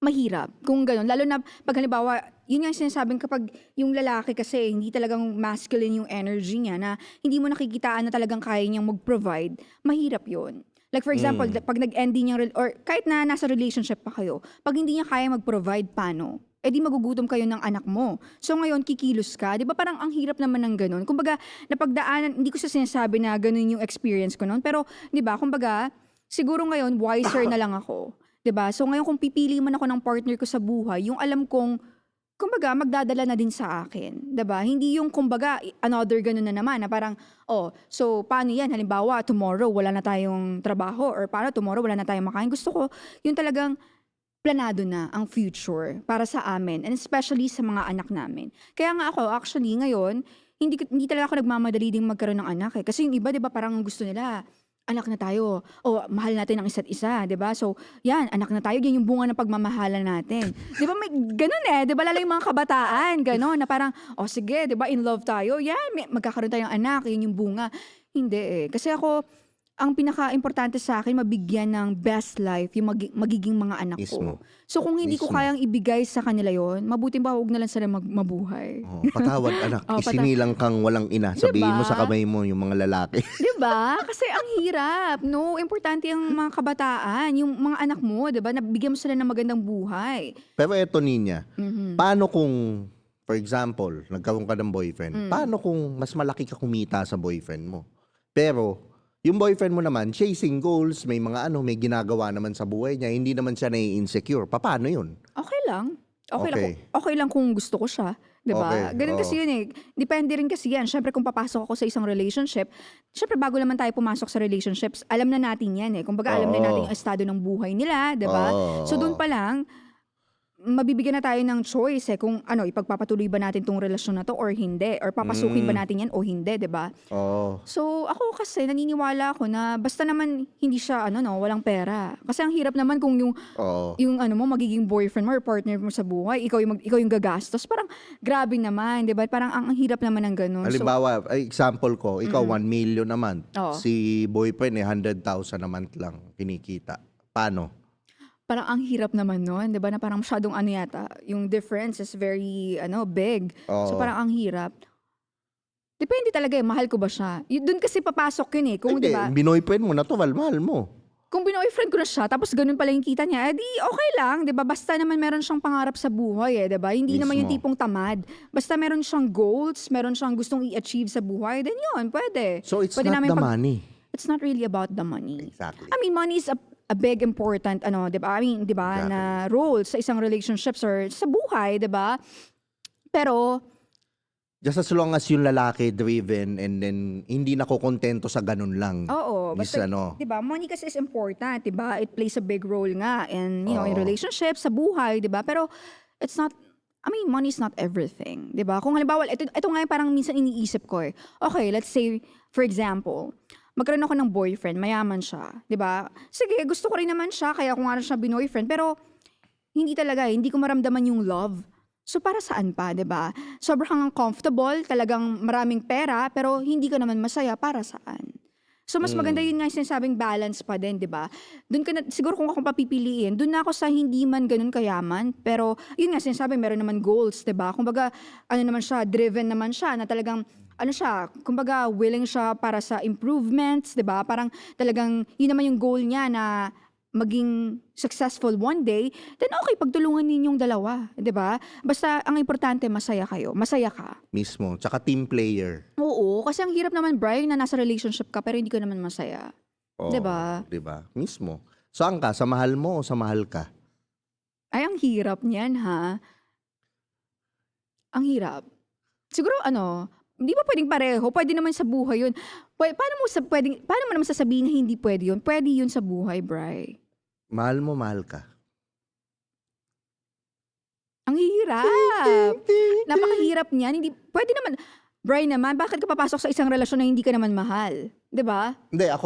mahirap kung gano'n, lalo na 'pag halimbawa, yun nga yung sinasabing kapag yung lalaki kasi hindi talagang masculine yung energy niya na hindi mo nakikitaan na talagang kaya niyang mag-provide, mahirap yun. Like for example, hmm, 'pag nag-ending yung or kahit na nasa relationship pa kayo, 'pag hindi niya kaya mag-provide, paano? Eh di magugutom kayo ng anak mo. So ngayon kikilos ka, 'di ba parang ang hirap naman ng gano'n. Kumbaga napagdaanan, hindi ko sa sinasabi na gano'n yung experience ko no'n, pero 'di ba kumbaga siguro ngayon wiser na lang ako. 'Di ba? So ngayon kung pipili man ako ng partner ko sa buhay, yung alam kong kumbaga magdadala na din sa akin, 'di ba? Hindi yung kumbaga another gano'n na naman na parang, oh, so paano 'yan halimbawa tomorrow wala na tayong trabaho or paano tomorrow wala na tayong makain. Gusto ko yung talagang planado na ang future para sa amin and especially sa mga anak namin. Kaya nga ako actually ngayon, hindi talaga ako nagmamadali ding magkaroon ng anak, eh. Kasi yung iba 'di ba parang gusto nila, anak na tayo, o mahal natin ang isa't isa, 'di ba? So, 'yan, anak na tayo, 'yan yung bunga ng pagmamahalan natin. 'Di ba may gano'n, eh, 'di ba lalo yung mga kabataan gano'n na parang, "Oh sige, 'di ba in love tayo, 'yan magkakaroon tayong anak, 'yun yung bunga." Hindi, eh. Kasi ako ang pinakaimportante sa'kin mabigyan ng best life yung magiging mga anak ko. mismo, So kung hindi ko mismo. kayang ibigay sa kanila yon, mabuti pa huwag na lang sila mabuhay. Oo, patawad anak, Oh, isinilang kang walang ina, 'di sabihin mo sa ba? kamay mo yung mga lalaki. 'Di ba? Kasi ang hirap, 'no? Importante ang mga kabataan, yung mga anak mo, 'di ba, nabigyan mo sila ng magandang buhay. Pero eto Ninya, Mhm. paano kung, for example, nagkaroon ka ng boyfriend, Hmm. paano kung mas malaki ka kumita sa boyfriend mo? Pero yung boyfriend mo naman, chasing goals, may may ginagawa naman sa buhay niya, hindi naman siya nai-insecure, papaano yun? Okey lang. Okay, Okey lang kung gusto ko siya, 'di okay, ba? Gano'n oo, kasi 'yun, eh. Depende rin kasi 'yan. Siyempre kung papasok ako sa isang relationship, siyempre bago naman tayo pumasok sa relationships, alam na natin 'yan, eh. Kumbaga alam na natin yung oo, estado ng buhay nila, 'di ba? So dun oo, pa lang mabibigyan na tayo ng choice kung ano, ipagpapatuloy ba natin 'tong relasyon na 'to or hindi, or papasukin ba Hmm, natin 'yan o hindi, 'di ba? oo. So, ako kasi naniniwala ako na basta naman hindi siya ano 'no, walang pera. Kasi ang hirap naman kung Oo. yung ano mo, magiging boyfriend mo or partner mo sa buhay, ikaw yung gagastos, parang grabe naman, 'di ba? Parang ang hirap naman ng gano'n. So Halimbawa, ay example ko, ikaw mm, 1 million a month, oo. si boyfriend, 100,000 a month lang kinikita. Paano? Parang ang hirap naman nun, 'di ba, na parang masyadong ano yata, yung difference is very ano, big. So Oo. parang ang hirap. Depende talaga, mahal ko ba siya? Dun kasi papasok yun, kung 'di Hindi, ba, binoyfriend mo, natural, mahal mo. kung bino-boyfriend ko na siya tapos ganun pala yung kita niya, eh di okey lang, 'di ba? Basta naman meron siyang pangarap sa buhay, 'di ba? Hindi naman yung Mismo. tipong tamad. Basta meron siyang goals, meron siyang gustong i-achieve sa buhay, then yun, pwede. So, it's Pwede not namin the money. it's not really about the money. Exactly. I mean, money is a big important ano, 'di ba? I mean, 'di ba, Exactly. na role sa isang relationships or sa buhay, 'di ba? Pero Just as long as yung lalaki driven and then hindi nakokontento sa ganun lang. oo, Is basta ano, 'di ba, money kasi is important, 'di ba? It plays a big role nga in, in oo. relationships, sa buhay, 'di ba? Pero it's not, I mean, money is not everything, 'di ba? Kung halimbawa, ito nga yung parang minsan iniisip ko. Okay, let's say for example, magkaroon ako ng boyfriend, mayaman siya, 'di ba? Sige, gusto ko rin naman siya, kaya ko nga rin siya binoyfriend, pero hindi talaga, hindi ko maramdaman yung love. So para saan pa, 'di ba? Sobrang comfortable, talagang maraming pera, pero hindi ka naman masaya, para saan? So mas maganda Mm. yun nga yung sinasabing balance pa din, 'di ba? Doon ka na, siguro kung ako papipiliin, doon na ako sa hindi man ganun kayaman, pero yun nga sinasabi, meron naman goals, 'di ba? Kumbaga, ano naman siya, driven naman siya, na talagang ano siya, kumbaga willing siya para sa improvements, 'di ba? Parang talagang yun naman yung goal niya, na maging successful one day, then okay, pagtulungan ninyong dalawa, 'di ba? Basta ang importante masaya kayo, masaya ka. Mismo. Tsaka team player. Oo, kasi ang hirap naman, Brian, na nasa relationship ka pero hindi ka naman masaya, 'di Oo, ba? 'di ba? Mismo. Saan ka? Sa mahal mo o sa mahal ka? Ay, ang hirap niyan, ha? Ang hirap. Siguro ano, hindi ba puwedeng pareho? Puwede naman sa buhay 'yun. Paano mo naman sasabihin na hindi puwede 'yun? Puwede 'yun sa buhay, Bri. Mahal mo, mahal ka. Ang Ting, hirap. ting, ting, ting. Napakahirap niyan, hindi puwede naman. Bri naman, bakit ka papasok sa isang relasyon na hindi ka naman mahal, 'di ba? Hindi, ako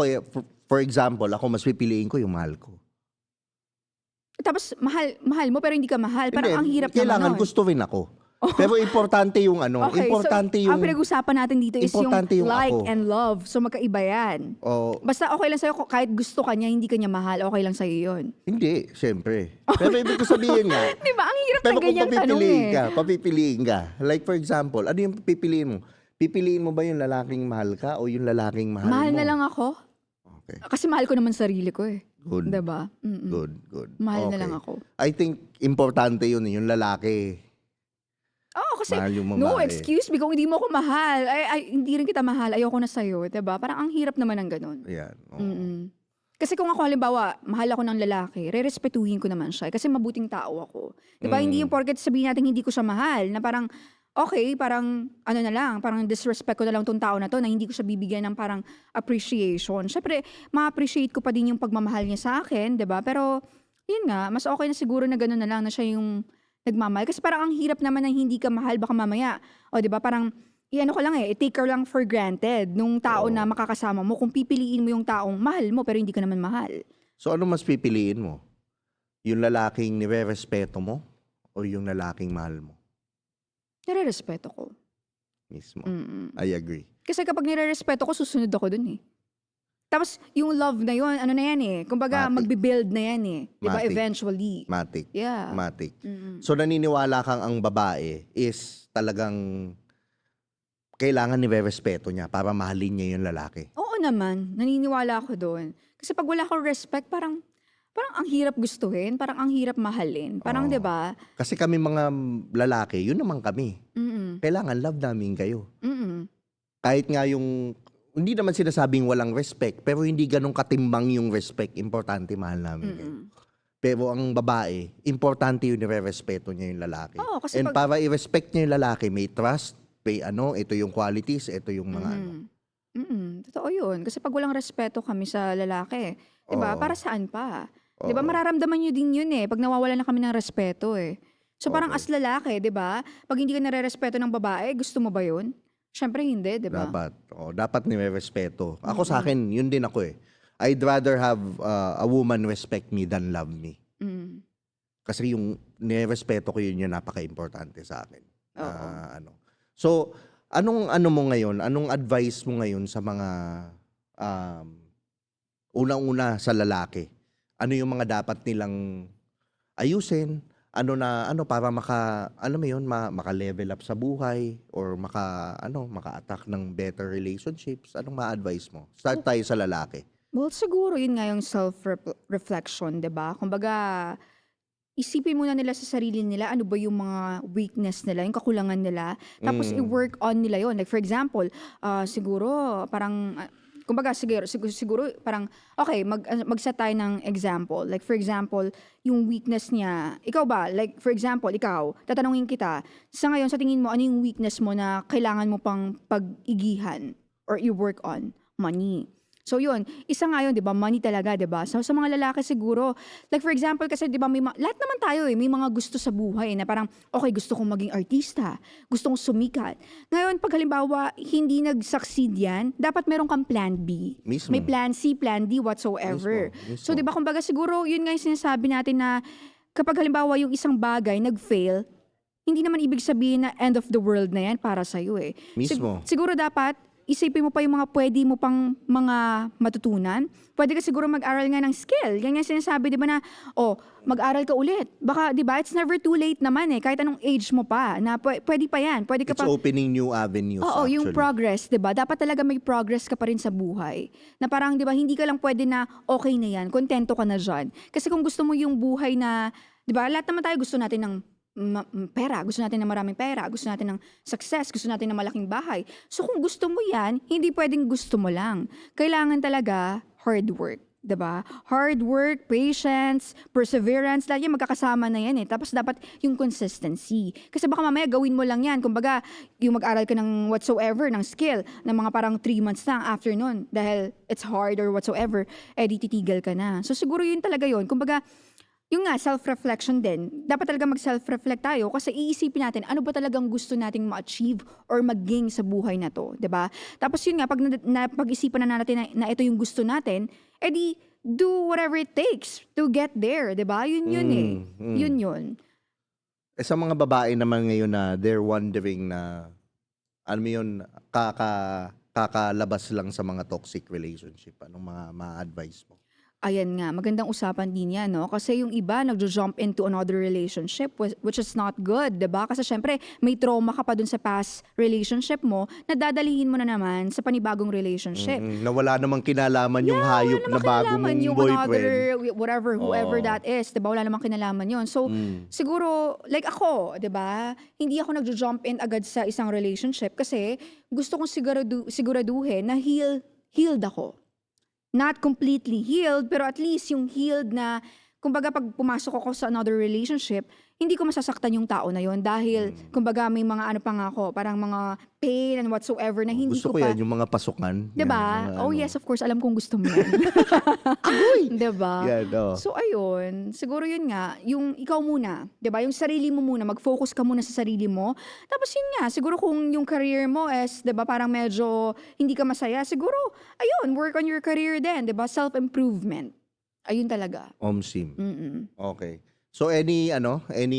for example, ako mas pipiliin ko yung mahal ko. Tapos mahal mahal mo pero hindi ka mahal, Hindi, parang ang hirap naman kailangan nun. gusto rin ako. Pero importante yung ano, Okay, so importante ang yung pinag-usapan natin dito is yung importante yung like ako. and love. So magkaiba 'yan. O Basta okay lang sa'yo kahit gusto ka niya, hindi ka niya mahal, okay lang sa'yo 'yun. hindi, siyempre. Pero ibig ko sabihin nga, 'Di ba, ang hirap pero ng kung ganyang tanong, papipiliin ka. Like for example, ano yung pipiliin mo? Pipiliin mo ba yung lalaking mahal ka o yung lalaking mahal Mahal mo? na lang ako. Okay. Kasi mahal ko naman sarili ko, Good. 'di ba? Good, good. Mahal na Okay. lang ako. I think importante yun, yung lalaki. Oo, kasi Mahal yung no, babae. excuse me, kung hindi mo ako mahal, ay hindi rin kita mahal, ayoko na sa'yo, 'di ba? Parang ang hirap naman ng gano'n. Ayan. Oo. Mm. Kasi kung ako halimbawa, mahal ako ng lalaki, rerespetuhin ko naman siya kasi mabuting tao ako. 'Di ba? Hindi Mm. yung porket sabihin natin hindi ko siya mahal, na parang okay, parang ano na lang, parang disrespect ko na lang 'tong tao na 'to, na hindi ko siya bibigyan ng parang appreciation. Siyempre, ma-appreciate ko pa din yung pagmamahal niya sa akin, 'di ba? Pero yun nga, mas okay na siguro na gano'n na lang, na siya yung nagmamahal. Kasi parang ang hirap naman na hindi ka mahal, baka mamaya, o 'di ba, parang i-ano ko lang i-take ka lang for granted nung tao na Oo. makakasama mo, kung pipiliin mo yung taong mahal mo pero hindi ka naman mahal. So ano mas pipiliin mo? Yung lalaking nirerespeto mo o yung lalaking mahal mo? Nirerespeto ko. Mismo. Mm. I agree. Kasi kapag nirerespeto ko, susunod ako dun. Tapos yung love na yun, ano na yan kumbaga Matik. magbi-build na yan 'di ba, Matik. eventually. Matik. Yeah. Matik. Mm. So naniniwala kang ang babae is talagang kailangan nirerespeto niya para mahalin niya yung lalaki. Oo naman, naniniwala ako doon. Kasi pag wala kang respect, parang ang hirap gustuhin, parang ang hirap mahalin. Parang, 'di Oo. ba? Kasi kami mga lalaki, yun naman kami. Mm. Kailangan love namin kayo. Mm. Kahit nga yung, hindi naman sinasabing walang respect, pero hindi ganun katimbang yung respect. Importante, mahal namin kayo. Mm. Pero ang babae, importante yung nire-respeto niya yung lalaki. Oo, kasi And para i-respect niya yung lalaki, may trust, may ito yung qualities, ito yung mga ano. Totoo yun. Kasi pag walang respeto kami sa lalaki, 'di ba? Oo. Para saan pa? 'Di ba Oo. mararamdaman niyo din 'yun, pag nawawalan na kami ng respeto, So parang Okay. as lalaki, 'di ba, 'pag hindi ka narerespeto ng babae, gusto mo ba 'yun? Siyempre hindi, 'di ba? Dapat. Oo, dapat nirerespeto. Ako sa Mm. akin, yun din ako eh. I'd rather have a woman respect me than love me. Mm. Kasi yung nirerespeto ko yun yung napaka-importante sa akin. Na Oo. ano. So, anong ano mo ngayon? Anong advice mo ngayon sa mga um, unang-una sa lalaki? Ano yung mga dapat nilang ayusin? Ano para alam mo yun, maka-level up sa buhay or maka-attack ng better relationships? Anong ma-advise mo? Start tayo sa lalaki. Well, siguro 'yun nga yung self-reflection, 'di ba? Kumbaga, isipin muna nila sa sarili nila ano ba yung mga weakness nila, yung kakulangan nila, tapos Mm. i-work on nila yon. Like for example, siguro parang kumbaga siguro parang okay, mag-set tayo ng example. Like for example, yung weakness niya, ikaw ba? Like for example, ikaw, tatanungin kita, sa ngayon sa tingin mo ano yung weakness mo na kailangan mo pang pag-igihan or i-work on? Money. So yun, isa nga yun, 'di ba? Money talaga, 'di ba? So sa mga lalaki siguro, like for example kasi 'di ba lahat naman tayo may mga gusto sa buhay na parang okay, gusto kong maging artista, gusto kong sumikat. Ngayon pag halimbawa hindi nag-succeed 'yan, dapat meron kang plan B. Mismo. May plan C, plan D, whatsoever. Mismo. So 'di ba kumbaga siguro yun nga yung sinasabi natin na kapag halimbawa yung isang bagay nag-fail, hindi naman ibig sabihin na end of the world na yan para sa'yo Mismo. Siguro dapat isipin mo pa yung mga pwede mo pang mga matutunan. Pwede ka siguro mag-aral nga ng skill. Ganyan sinasabi, di ba na, mag-aral ka ulit. Baka, di ba, it's never too late naman kahit anong age mo pa, na pwede pa yan. Pwede ka It's pa, opening new avenues oo, yung actually. progress, 'di ba? Dapat talaga may progress ka pa rin sa buhay. Na parang 'di ba, hindi ka lang pwede na okay na 'yan, kontento ka na diyan. Kasi kung gusto mo yung buhay na, 'di ba? Lahat naman tayo gusto natin ng pera, gusto natin ng maraming pera, gusto natin ng success, gusto natin ng malaking bahay. So kung gusto mo 'yan, hindi pwedeng gusto mo lang. Kailangan talaga hard work. 'Di ba? Hard work, patience, perseverance, lahat yan magkakasama na yan Tapos dapat yung consistency. Kasi baka mamaya gawin mo lang yan. Kumbaga, yung mag-aral ka ng whatsoever, ng skill, ng mga parang 3 months lang after nun, dahil it's hard or whatsoever, di titigil ka na. So siguro yun talaga yun. Kumbaga, yung nga, self-reflection din. Dapat talaga mag-self-reflect tayo kasi iisipin natin ano ba talagang gusto nating ma-achieve or maging sa buhay na to, 'di ba? Tapos yun nga, pag napag-isipan na natin na ito yung gusto natin, edi do whatever it takes to get there, 'di ba? Yun Yun yun. Sa mga babae naman ngayon na they're wondering na, alam mo yun, kakalabas lang sa mga toxic relationship, anong mga ma-advise mo? Ayan nga, magandang usapan din yan, no? Kasi yung iba nagjo-jump into another relationship which is not good, 'di ba? Kasi syempre may trauma ka pa dun sa past relationship mo na dadalhin mo na naman sa panibagong relationship. Na wala namang kinalaman yung hayop na bago mong yung boyfriend. another, whatever, whoever Oo. that is, 'di ba? Wala namang kinalaman yon. So, siguro, like ako, 'di ba? Hindi ako nagjo-jump in agad sa isang relationship kasi gusto kong siguraduhin na healed ako. Not completely healed, pero at least yung healed na, kumbaga pag pumasok ako sa another relationship, hindi ko masasaktan yung tao na yon dahil, kumbaga may mga ano pa nga ako, parang mga pain and whatsoever na hindi Gusto ko ko pa, yan, yung mga pasukan. 'di Yan, ba? mga Oh ano. yes, of course, alam kong gusto mo yan. 'Di ba? Yan, oh. So ayun, siguro yun nga, yung ikaw muna, 'di ba? Yung sarili mo muna, mag-focus ka muna sa sarili mo. Tapos yun nga, siguro kung yung career mo is, 'di ba, parang medyo hindi ka masaya, siguro ayun, work on your career din, 'di ba? Self-improvement. Ayun talaga. Omsim. Mm. Okay. So any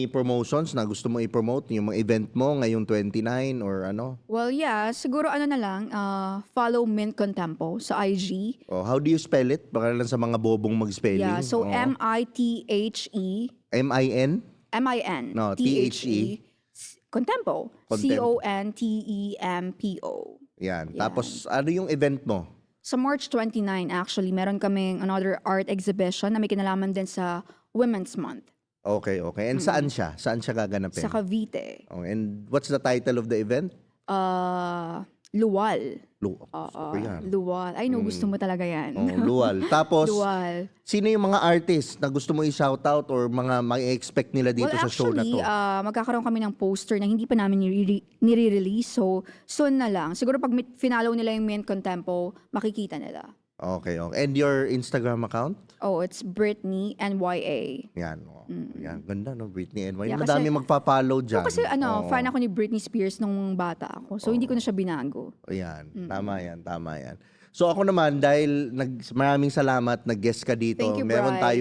promotions na gusto mo i-promote, yung mga event mo ngayong 29 or ano? Well, yeah, siguro ano na lang, follow Mint Contempo sa IG. Oh, how do you spell it? Baka lang sa mga bobong mag-spelling. Yeah, so Oo. M-I-T-H-E M-I-N? M-I-N No, T-H-E Contempo. Contempo. C-O-N-T-E-M-P-O. Yan. Yan. Tapos ano yung event mo? Sa March 29 actually, meron kaming another art exhibition na may kinalaman din sa Women's Month Okay. And saan siya? Saan siya gaganapin? sa Cavite. Oh, and what's the title of the event? Luwal. Gusto ko yan. Luwal. I know, gusto mo talaga yan. Oh, Luwal. Tapos, Luwal. sino yung mga artist na gusto mo i-shoutout or mga ma-expect nila dito Well, sa show na actually, to? magkakaroon kami ng poster na hindi pa namin nire-release. So, soon na lang. Siguro pag finalo nila yung Mint Contempo, makikita nila. Okay. And your Instagram account? Oh, it's Britney NYA. Yan. Yan. Ganda, no? Britney NY. Yeah, Madami magpa-follow dyan. Kasi Oo. fan ako ni Britney Spears nung bata ako. So, hindi ko na siya binago. Ayan. Tama yan. So ako naman, dahil maraming salamat, nag-guest ka dito. Thank you, meron Bri.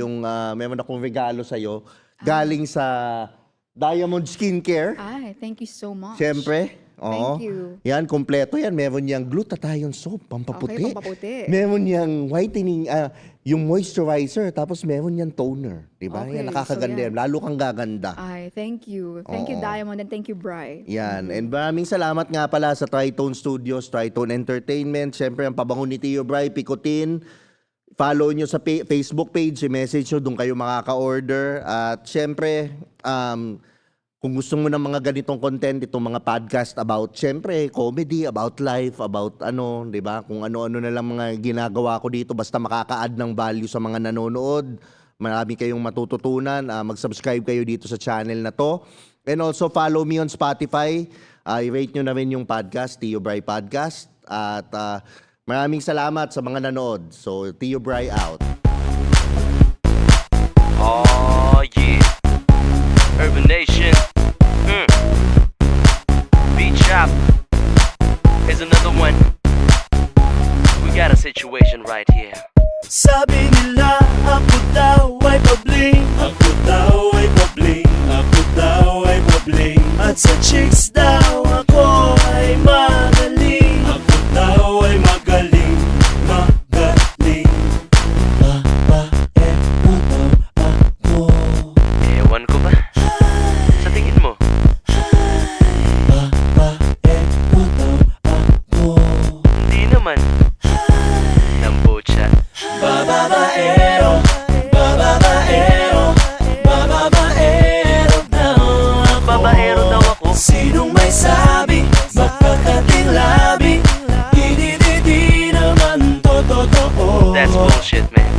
meron akong regalo sa'yo. Galing sa Diamond Skincare. Ay, thank you so much. Siyempre. Oo. Thank you. Yan, kompleto yan. Meron niyang glutathione soap, pampaputi. Okay, pampaputi. Meron niyang whitening, yung moisturizer, tapos meron niyang toner. Diba? Okay, Yan, nakakaganda so yan. Lalo kang gaganda. Ay, thank you. Thank you, Diamond, and thank you, Bri. Yan. And maraming salamat nga pala sa Tritone Studios, Tritone Entertainment. Siyempre, ang pabango ni Tio Bri, pikutin. Follow nyo sa Facebook page, i-message nyo, doon kayo makaka-order. At siyempre, kung gusto mo ng mga ganitong content, itong mga podcast about, siyempre, comedy, about life, about di ba? Kung ano-ano na lang mga ginagawa ko dito, basta makaka-add ng value sa mga nanonood. Marami kayong matututunan. Mag-subscribe kayo dito sa channel na to. And also, follow me on Spotify. I-rate nyo na rin yung podcast, Tio Bri Podcast. At maraming salamat sa mga nanood. So, Tio Bri out. Oh yeah, Urban Nation. Beat Chop. Here's another one. We got a situation right here. Sabi nila ako daw ay pabling. Ako daw ay pabling. Ako daw ay pabling. At sa chicks daw ako ay magaling. Ako daw ay magaling. Magaling. Babae mo daw ako. Ewan ko ba? Sa tingin mo? Babae mo daw ako. Hindi naman. Nambucha. Babaero, babaero, babaero daw ako. Babaero daw ako. Sinong may sabi, magkakating labi, hindi naman totoo. That's bullshit, man.